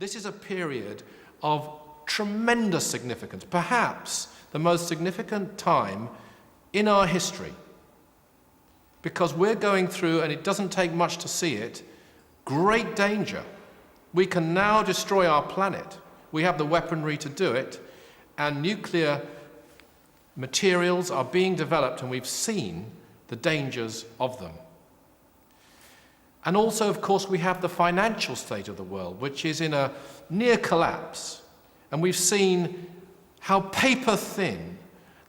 This is a period of tremendous significance, perhaps the most significant time in our history, because we're going through, and it doesn't take much to see it, great danger. We can now destroy our planet. We have the weaponry to do it, and nuclear materials are being developed, and we've seen the dangers of them. And also, of course, we have the financial state of the world, which is in a near collapse. And we've seen how paper thin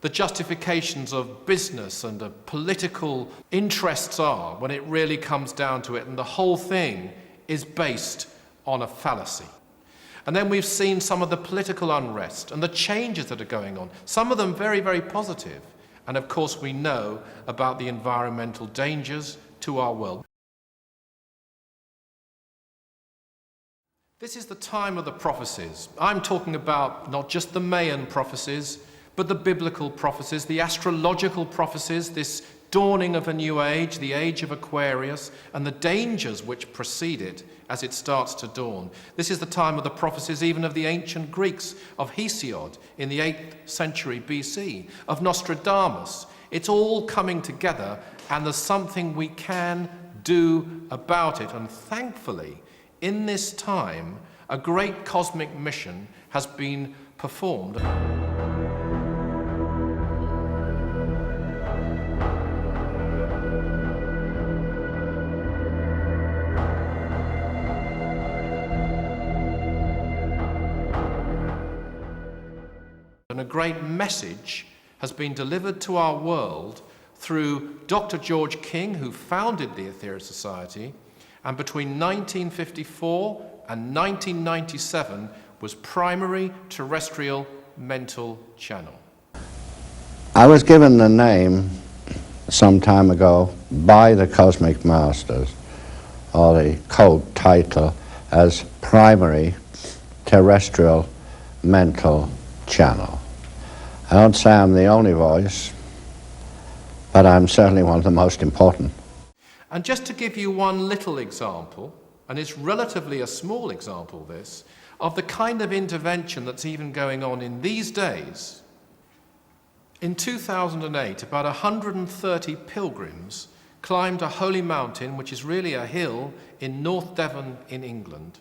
the justifications of business and of political interests are when it really comes down to it, and the whole thing is based on a fallacy. And then we've seen some of the political unrest and the changes that are going on, some of them very, very positive. And of course, we know about the environmental dangers to our world. This is the time of the prophecies. I'm talking about not just the Mayan prophecies, but the biblical prophecies, the astrological prophecies, this dawning of a new age, the age of Aquarius, and the dangers which precede it as it starts to dawn. This is the time of the prophecies even of the ancient Greeks, of Hesiod in the 8th century BC, of Nostradamus. It's all coming together, and there's something we can do about it. And thankfully, in this time, a great cosmic mission has been performed. And a great message has been delivered to our world through Dr. George King, who founded the Aetherius Society, and between 1954 and 1997 was Primary Terrestrial Mental Channel. I was given the name some time ago by the Cosmic Masters, or the code title, as Primary Terrestrial Mental Channel. I don't say I'm the only voice, but I'm certainly one of the most important. And just to give you one little example, and it's relatively a small example, this, of the kind of intervention that's even going on in these days. In 2008, about 130 pilgrims climbed a holy mountain, which is really a hill in North Devon in England.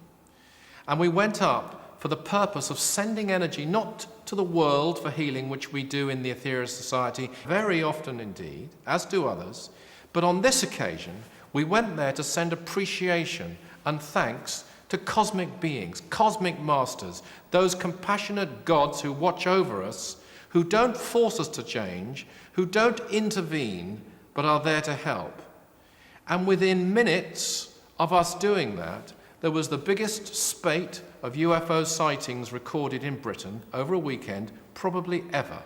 And we went up for the purpose of sending energy, not to the world for healing, which we do in the Aetherius Society very often indeed, as do others, but on this occasion, we went there to send appreciation and thanks to cosmic beings, cosmic masters, those compassionate gods who watch over us, who don't force us to change, who don't intervene, but are there to help. And within minutes of us doing that, there was the biggest spate of UFO sightings recorded in Britain over a weekend, probably ever.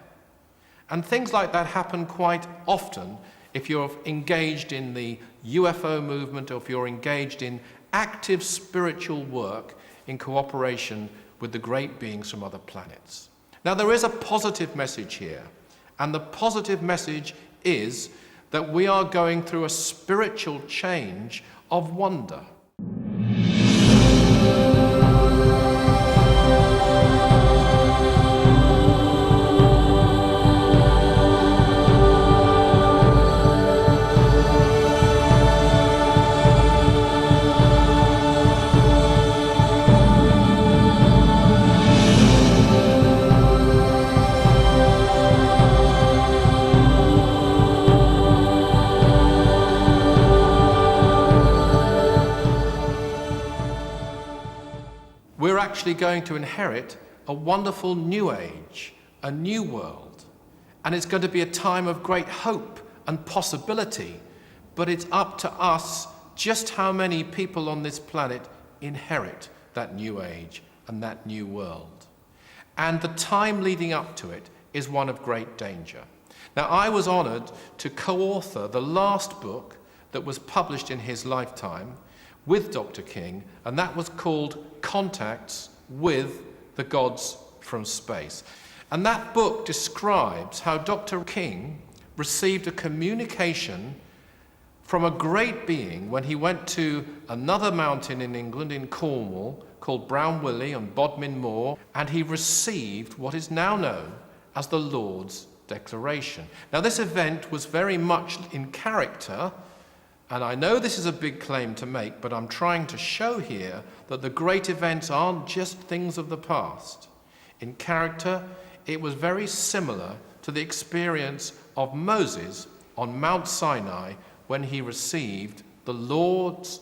And things like that happen quite often if you're engaged in the UFO movement, or if you're engaged in active spiritual work in cooperation with the great beings from other planets. Now, there is a positive message here, and the positive message is that we are going through a spiritual change of wonder. We're actually going to inherit a wonderful new age, a new world. And it's going to be a time of great hope and possibility, but it's up to us just how many people on this planet inherit that new age and that new world. And the time leading up to it is one of great danger. Now, I was honored to co-author the last book that was published in his lifetime with Dr. King, and that was called Contacts with the Gods from Space. And that book describes how Dr. King received a communication from a great being when he went to another mountain in England, in Cornwall, called Brownwilly on Bodmin Moor, and he received what is now known as the Lord's Declaration. Now, this event was very much in character, and I know this is a big claim to make, but I'm trying to show here that the great events aren't just things of the past. In character, it was very similar to the experience of Moses on Mount Sinai when he received the Lord's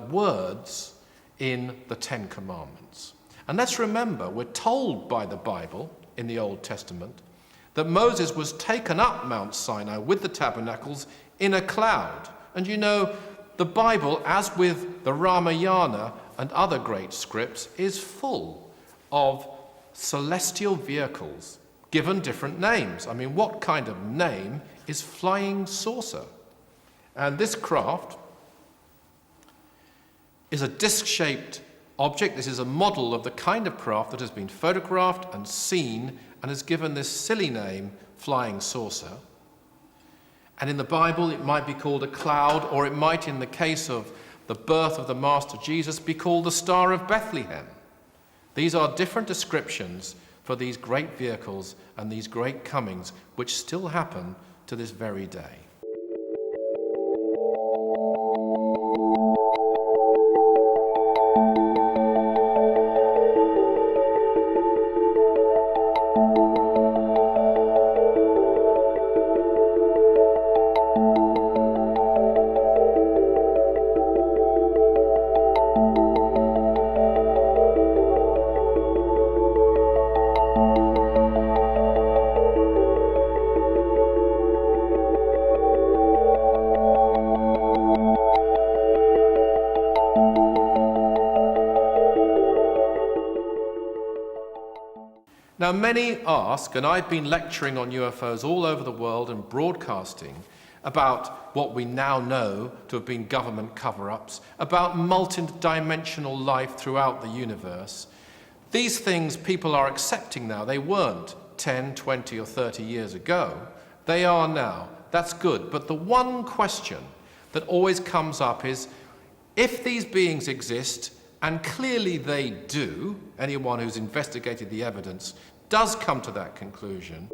words in the Ten Commandments. And let's remember, we're told by the Bible in the Old Testament that Moses was taken up Mount Sinai with the tabernacles in a cloud. And you know, the Bible, as with the Ramayana and other great scripts, is full of celestial vehicles given different names. I mean, what kind of name is flying saucer? And this craft is a disc-shaped object. This is a model of the kind of craft that has been photographed and seen and is given this silly name, flying saucer. And in the Bible, it might be called a cloud, or it might, in the case of the birth of the Master Jesus, be called the Star of Bethlehem. These are different descriptions for these great vehicles and these great comings, which still happen to this very day. Now, many ask, and I've been lecturing on UFOs all over the world and broadcasting about what we now know to have been government cover-ups, about multi-dimensional life throughout the universe. These things people are accepting now. They weren't 10, 20, or 30 years ago. They are now. That's good. But the one question that always comes up is, if these beings exist, and clearly they do, anyone who's investigated the evidence does come to that conclusion,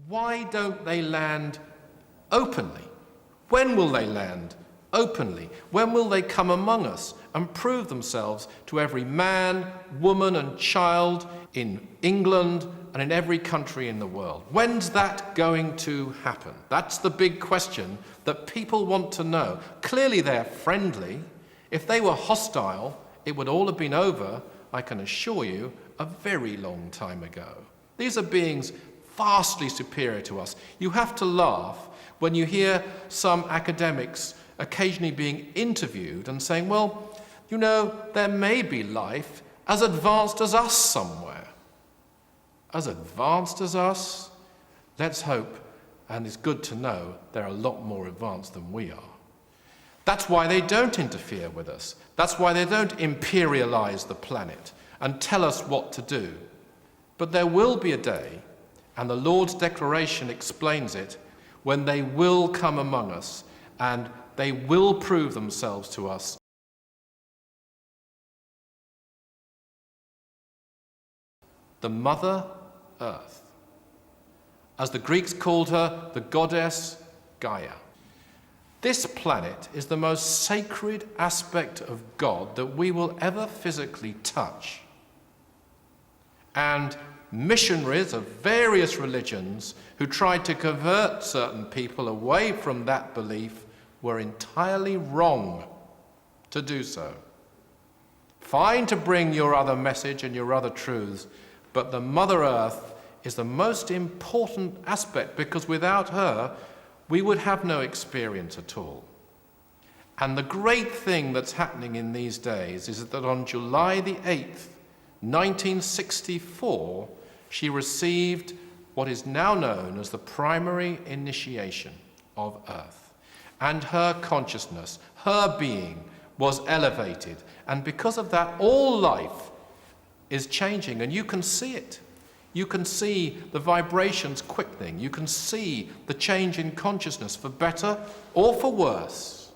why don't they land openly? When will they land openly? When will they come among us and prove themselves to every man, woman, and child in England and in every country in the world? When's that going to happen? That's the big question that people want to know. Clearly they're friendly. If they were hostile, it would all have been over, I can assure you, a very long time ago. These are beings vastly superior to us. You have to laugh when you hear some academics occasionally being interviewed and saying, well, you know, there may be life as advanced as us somewhere. As advanced as us? Let's hope, and it's good to know, they're a lot more advanced than we are. That's why they don't interfere with us. That's why they don't imperialize the planet and tell us what to do. But there will be a day, and the Lord's Declaration explains it, when they will come among us and they will prove themselves to us. The Mother Earth. As the Greeks called her, the goddess Gaia. This planet is the most sacred aspect of God that we will ever physically touch. And missionaries of various religions who tried to convert certain people away from that belief were entirely wrong to do so. Fine to bring your other message and your other truths, but the Mother Earth is the most important aspect, because without her, we would have no experience at all. And the great thing that's happening in these days is that on July the 8th, 1964, she received what is now known as the primary initiation of Earth. And her consciousness, her being, was elevated. And because of that, all life is changing, and you can see it. You can see the vibrations quickening. You can see the change in consciousness for better or for worse.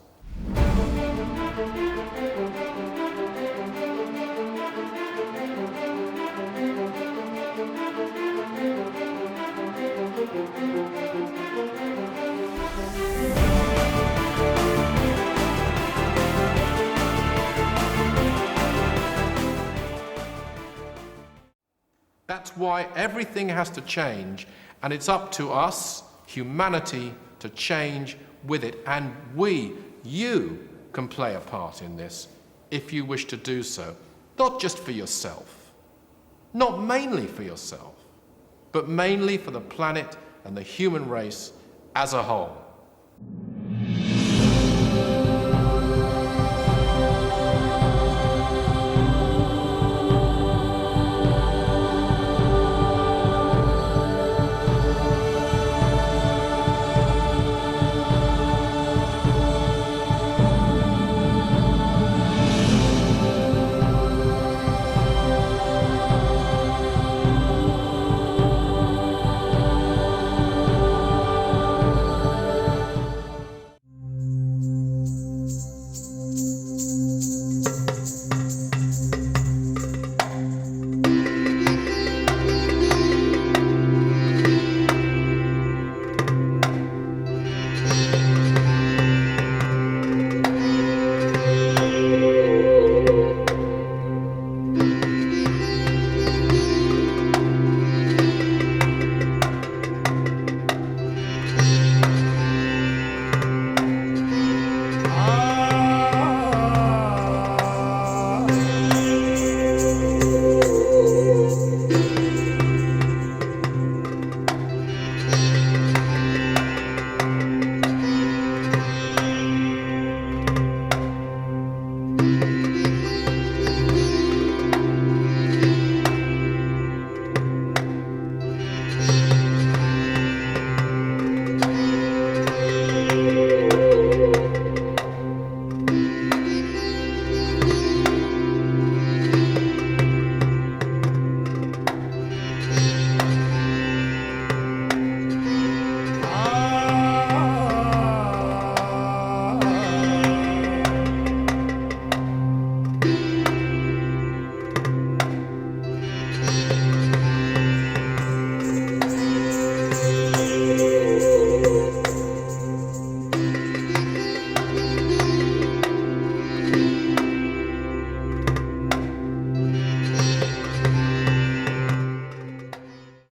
That's why everything has to change, and it's up to us, humanity, to change with it. And you can play a part in this if you wish to do so. Not just for yourself, not mainly for yourself, but mainly for the planet and the human race as a whole.